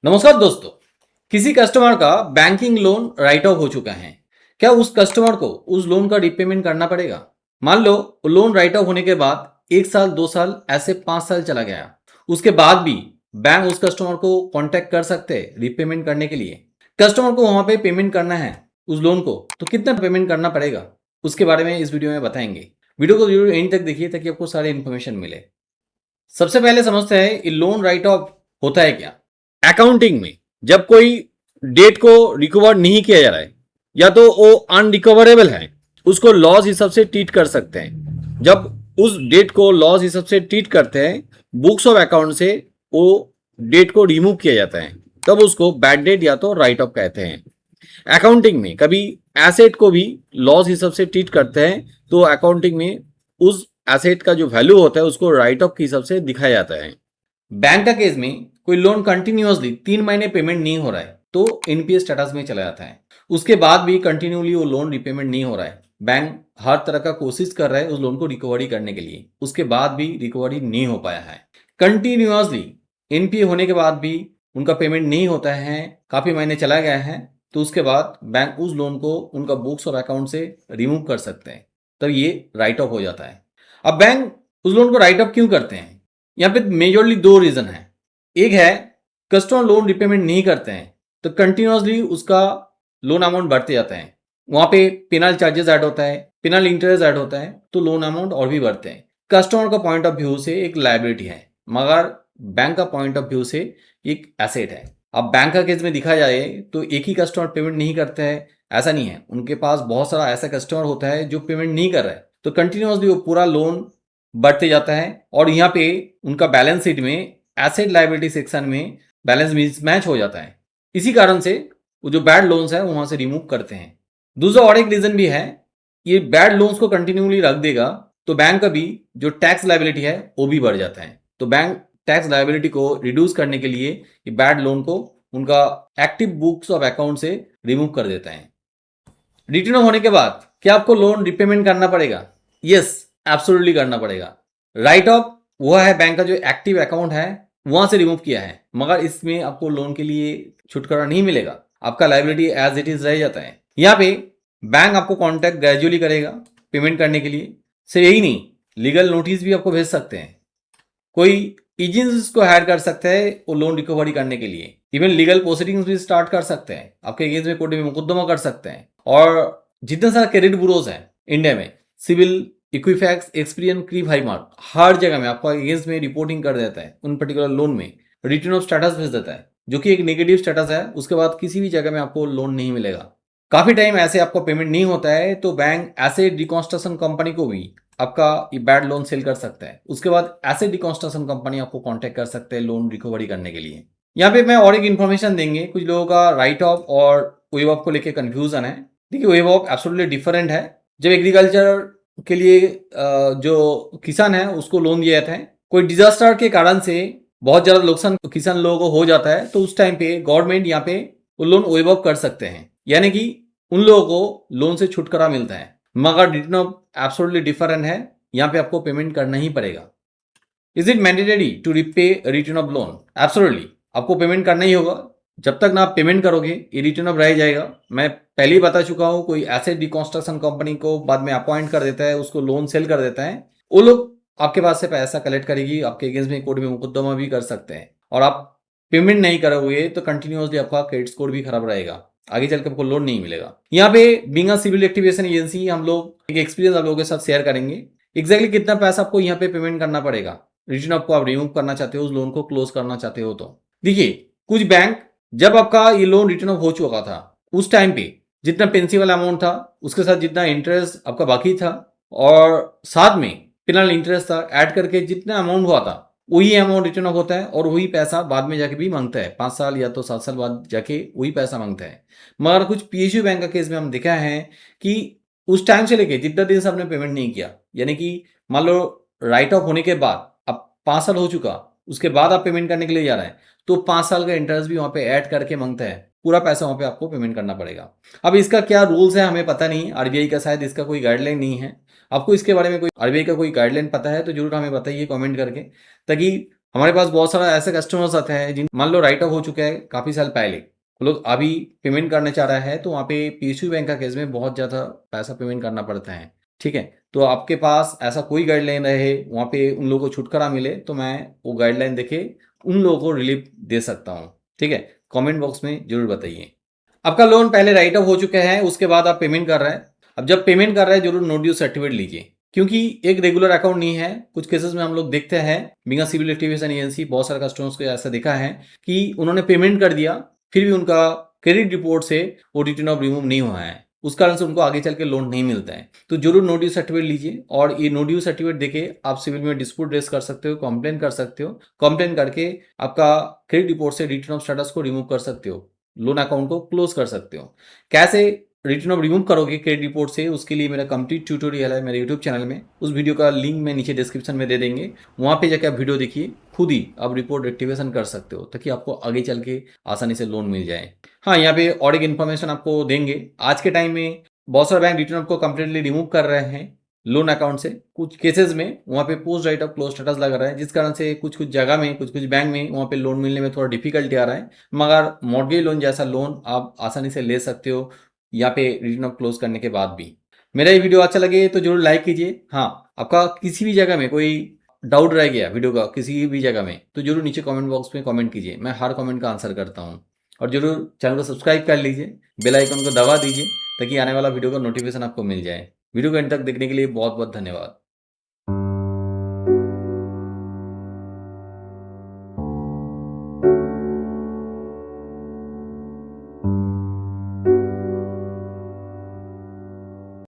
नमस्कार दोस्तों। किसी कस्टमर का बैंकिंग लोन राइट ऑफ हो चुका है। क्या उस कस्टमर को उस लोन का रिपेमेंट करना पड़ेगा? मान लो लोन राइट ऑफ होने के बाद 1 साल 2 साल ऐसे 5 साल चला गया, उसके बाद भी बैंक उस कस्टमर को कांटेक्ट कर सकते हैं रिपेमेंट करने के लिए। कस्टमर को वहां पे पेमेंट करना है उस लोन को, तो कितना पेमेंट करना पड़ेगा उसके बारे में इस वीडियो में बताएंगे। वीडियो को जरूर एंड तक देखिए ताकि आपको सारी इन्फॉर्मेशन मिले। सबसे पहले समझते हैं ये लोन राइट ऑफ होता है क्या। अकाउंटिंग में जब कोई डेट को रिकवर नहीं किया जा रहा है या तो वो अनरिकवरेबल है, उसको लॉस हिसाब से ट्रीट कर सकते हैं। जब उस डेट को लॉस हिसाब से ट्रीट करते हैं, बुक्स ऑफ अकाउंट से वो डेट को रिमूव किया जाता है, तब उसको बैड डेट या तो राइट ऑफ कहते हैं। अकाउंटिंग में कभी एसेट को भी लॉस हिसाब से ट्रीट करते हैं, तो अकाउंटिंग में उस एसेट का जो वैल्यू होता है उसको राइट ऑफ के हिसाब से दिखाया जाता है। बैंक का केस में कोई लोन कंटिन्यूअसली 3 महीने पेमेंट नहीं हो रहा है तो एनपीए स्टेटस में चला जाता है। उसके बाद भी कंटिन्यूली वो लोन रिपेमेंट नहीं हो रहा है, बैंक हर तरह का कोशिश कर रहा है उस लोन को रिकवरी करने के लिए, उसके बाद भी रिकवरी नहीं हो पाया है। कंटिन्यूअसली एनपीए होने के बाद भी उनका पेमेंट नहीं होता है, काफी महीने चला गया है, तो उसके बाद बैंक उस लोन को उनका बुक्स और अकाउंट से रिमूव कर सकते हैं, तब ये राइट ऑफ हो जाता है। अब बैंक उस लोन को राइट ऑफ क्यों करते हैं? यहाँ पे मेजरली दो रीजन है। एक है कस्टमर लोन रिपेमेंट नहीं करते हैं तो कंटिन्यूअसली उसका लोन अमाउंट बढ़ते जाता है, वहां पे पेनल चार्जेस ऐड होता है, पेनल इंटरेस्ट ऐड होता है, तो लोन अमाउंट और भी बढ़ते हैं। कस्टमर का पॉइंट ऑफ व्यू से एक लायबिलिटी है, मगर बैंक का पॉइंट ऑफ व्यू से एक एसेट है। अब बैंक का केस में दिखा जाए तो एक ही कस्टमर पेमेंट नहीं करते हैं ऐसा नहीं है, उनके पास बहुत सारा ऐसा कस्टमर होता है जो पेमेंट नहीं कर रहा है, तो कंटिन्यूअसली वो पूरा लोन बढ़ते जाता है और यहाँ पे उनका बैलेंस शीट में एसेट लायबिलिटी सेक्शन में बैलेंस मिसमैच हो जाता है। इसी कारण से वो जो बैड लोन्स है वहां से रिमूव करते हैं। दूसरा और एक रीजन भी है, ये बैड लोन्स को कंटिन्यूली रख देगा तो बैंक का भी जो टैक्स लायबिलिटी है वो भी बढ़ जाता है, तो बैंक टैक्स लायबिलिटी को रिड्यूस करने के लिए ये बैड लोन को उनका एक्टिव बुक्स ऑफ अकाउंट से रिमूव कर देता है। रिटर्न होने के बाद क्या आपको लोन रिपेमेंट करना पड़ेगा? यस, एब्सोल्युटली करना पड़ेगा। राइट ऑफ वह है बैंक का जो एक्टिव अकाउंट है वहां से रिमूव किया है, मगर इसमें आपको लोन के लिए छुटकारा नहीं मिलेगा, आपका लायबिलिटी एज इट इज रह जाता है। यहाँ पे बैंक आपको कॉन्टैक्ट ग्रेजुअली करेगा पेमेंट करने के लिए। सिर्फ यही नहीं, लीगल नोटिस भी आपको भेज सकते हैं, कोई एजेंट्स को हायर कर सकते हैं वो लोन रिकवरी करने के लिए, इवन लीगल प्रोसीडिंग्स भी स्टार्ट कर सकते हैं, आपके अगेंस्ट में कोर्ट में मुकदमा कर सकते हैं। और जितने सारे क्रेडिट ब्यूरोज हैं इंडिया में, CIBIL, Equifax, Experian, CRIF, Highmark, हर जगह में आपका अगेंस्ट में रिपोर्टिंग कर देता है, उन पर्टिकुलर लोन में रिटर्न ऑफ स्टेटस भेज देता है, जो कि एक नेगेटिव स्टेटस है। उसके बाद किसी भी जगह में आपको लोन नहीं मिलेगा। काफी टाइम ऐसे आपको पेमेंट नहीं होता है तो बैंक एसेट रिकंस्ट्रक्शन कंपनी को भी आपका ये बैड लोन सेल कर सकता है, उसके बाद एसेट रिकंस्ट्रक्शन कंपनी आपको कांटेक्ट कर सकते हैं लोन रिकवरी करने के लिए। यहाँ पे मैं और एक इन्फॉर्मेशन देंगे, कुछ लोगों का राइट ऑफ और वेव ऑफ को लेकर कंफ्यूजन है। देखिए, वेव ऑफ एब्सोल्युटली डिफरेंट है। जब एग्रीकल्चर के लिए जो किसान है उसको लोन दिया जाता है, कोई डिजास्टर के कारण से बहुत ज्यादा नुकसान किसान लोगों को हो जाता है, तो उस टाइम पे गवर्नमेंट यहाँ पे वो लोन वेव ऑफ कर सकते हैं, यानी कि उन लोगों को लोन से छुटकारा मिलता है। मगर रिटर्न ऑफ एब्सोल्युटली डिफरेंट है, यहाँ पे आपको पेमेंट करना ही पड़ेगा। Is it mandatory to repay return of loan? Absolutely आपको पेमेंट करना ही होगा। जब तक ना आप पेमेंट करोगे ये रिटर्न ऑफ रह जाएगा। मैं पहले ही बता चुका हूँ, कोई एसेट रिकंस्ट्रक्शन कंपनी को बाद में अपॉइंट कर देता है, उसको लोन सेल कर देता है, वो लोग आपके पास से पैसा कलेक्ट करेगी, आपके अगेंस्ट में कोर्ट में मुकदमा भी कर सकते हैं, और आप पेमेंट नहीं करोगे तो कंटिन्यूअसली आपका क्रेडिट स्कोर भी खराब रहेगा, आगे चल के आपको लोन नहीं मिलेगा। यहाँ पे being a civil activation agency हम लोग एक एक्सपीरियंस आप लोगों के साथ शेयर करेंगे। एग्जैक्टली कितना पैसा आपको यहाँ पे पेमेंट करना पड़ेगा रिटर्न आपको आप रिमूव करना चाहते हो, उस लोन को क्लोज करना चाहते हो। तो देखिए, कुछ बैंक जब आपका ये लोन रिटर्न ऑफ हो चुका था उस टाइम पे जितना प्रिंसिपल अमाउंट था उसके साथ जितना इंटरेस्ट आपका बाकी था और साथ में पेनल इंटरेस्ट था, ऐड करके जितना अमाउंट हुआ था वही अमाउंट रिटर्न ऑफ होता है, और वही पैसा बाद में जाके भी मांगता है, 5 साल या तो 7 साल बाद जाके वही पैसा मांगता है। मगर कुछ पीएसयू बैंक का केस में हम देखा है कि उस टाइम से लेके जितना दिन से आपने पेमेंट नहीं किया, यानी कि मान लो राइट ऑफ होने के बाद अब 5 साल हो चुका, उसके बाद आप पेमेंट करने के लिए जा रहे हैं, तो 5 साल का इंटरेस्ट भी वहां पे ऐड करके मांगता है, पूरा पैसा वहां पे आपको पेमेंट करना पड़ेगा। अब इसका क्या रूल्स है हमें पता नहीं, आरबीआई का शायद इसका कोई गाइडलाइन नहीं है। आपको इसके बारे में कोई आरबीआई का कोई गाइडलाइन पता है तो जरूर हमें बताइए कमेंट करके, ताकि हमारे पास बहुत सारा ऐसे कस्टमर्स आते हैं जिन मान लो राइट ऑफ हो चुका है काफ़ी साल पहले, वो लोग अभी पेमेंट करना चाह रहा है तो वहाँ पे पीएसयू बैंक का केस में बहुत ज़्यादा पैसा पेमेंट करना पड़ता है। ठीक है, तो आपके पास ऐसा कोई गाइडलाइन रहे वहाँ पे उन लोगों को छुटकारा मिले तो मैं वो गाइडलाइन देके उन लोगों को रिलीफ दे सकता हूँ। ठीक है, कमेंट बॉक्स में जरूर बताइए। आपका लोन पहले राइट ऑफ हो चुका है, उसके बाद आप पेमेंट कर रहे हैं। अब जब पेमेंट कर रहे हैं जरूर नो ड्यू सर्टिफिकेट लीजिए, क्योंकि एक रेगुलर अकाउंट नहीं है। कुछ केसेस में हम लोग देखते हैं बिना सिविल एक्टिवेशन एजेंसी बहुत सारे कस्टमर्स को ऐसा देखा है कि उन्होंने पेमेंट कर दिया फिर भी उनका क्रेडिट रिपोर्ट से वो रिटर्न ऑफ रिमूव नहीं हुआ है, उस कारण से उनको आगे चल के लोन नहीं मिलता है। तो जरूर नो ड्यू सर्टिफिकेट लीजिए और ये नो ड्यू सर्टिफिकेट देके आप सिविल में डिस्प्यूट रेज कर सकते हो, कंप्लेन कर सकते हो। कंप्लेन करके आपका क्रेडिट रिपोर्ट से रिटर्न ऑफ स्टेटस को रिमूव कर सकते हो, लोन अकाउंट को क्लोज कर सकते हो। कैसे रिटर्न ऑफ रिमूव करोगे क्रेडिट रिपोर्ट से, उसके लिए मेरा कंप्लीट ट्यूटोरियल है मेरे यूट्यूब चैनल में, उस वीडियो का लिंक मैं नीचे डिस्क्रिप्शन में दे देंगे। वहाँ पे जाकर आप वीडियो देखिए, खुद ही आप रिपोर्ट एक्टिवेशन कर सकते हो ताकि आपको आगे चल के आसानी से लोन मिल जाए। हाँ, यहाँ पे और एक इन्फॉर्मेशन आपको देंगे। आज के टाइम में बहुत सारे बैंक रिटर्न को कम्प्लीटली रिमूव कर रहे हैं लोन अकाउंट से। कुछ केसेस में वहाँ पे post right of close status लगा रहा है, जिस कारण से कुछ कुछ जगह में कुछ कुछ बैंक में वहाँ पे लोन मिलने में थोड़ा डिफिकल्टी आ रहा है। मगर मॉर्गेज लोन जैसा लोन आप आसानी से ले सकते हो यहाँ पे रिटर्न ऑफ क्लोज करने के बाद भी। मेरा ये वीडियो अच्छा लगे तो जरूर लाइक कीजिए। हाँ, आपका किसी भी जगह में कोई डाउट रह गया वीडियो का किसी भी जगह में तो जरूर नीचे कमेंट बॉक्स में कमेंट कीजिए, मैं हर कमेंट का आंसर करता हूँ। और जरूर चैनल को सब्सक्राइब कर लीजिए, बेल आइकन को दबा दीजिए ताकि आने वाला वीडियो का नोटिफिकेशन आपको मिल जाए। वीडियो को एंड तक देखने के लिए बहुत बहुत धन्यवाद।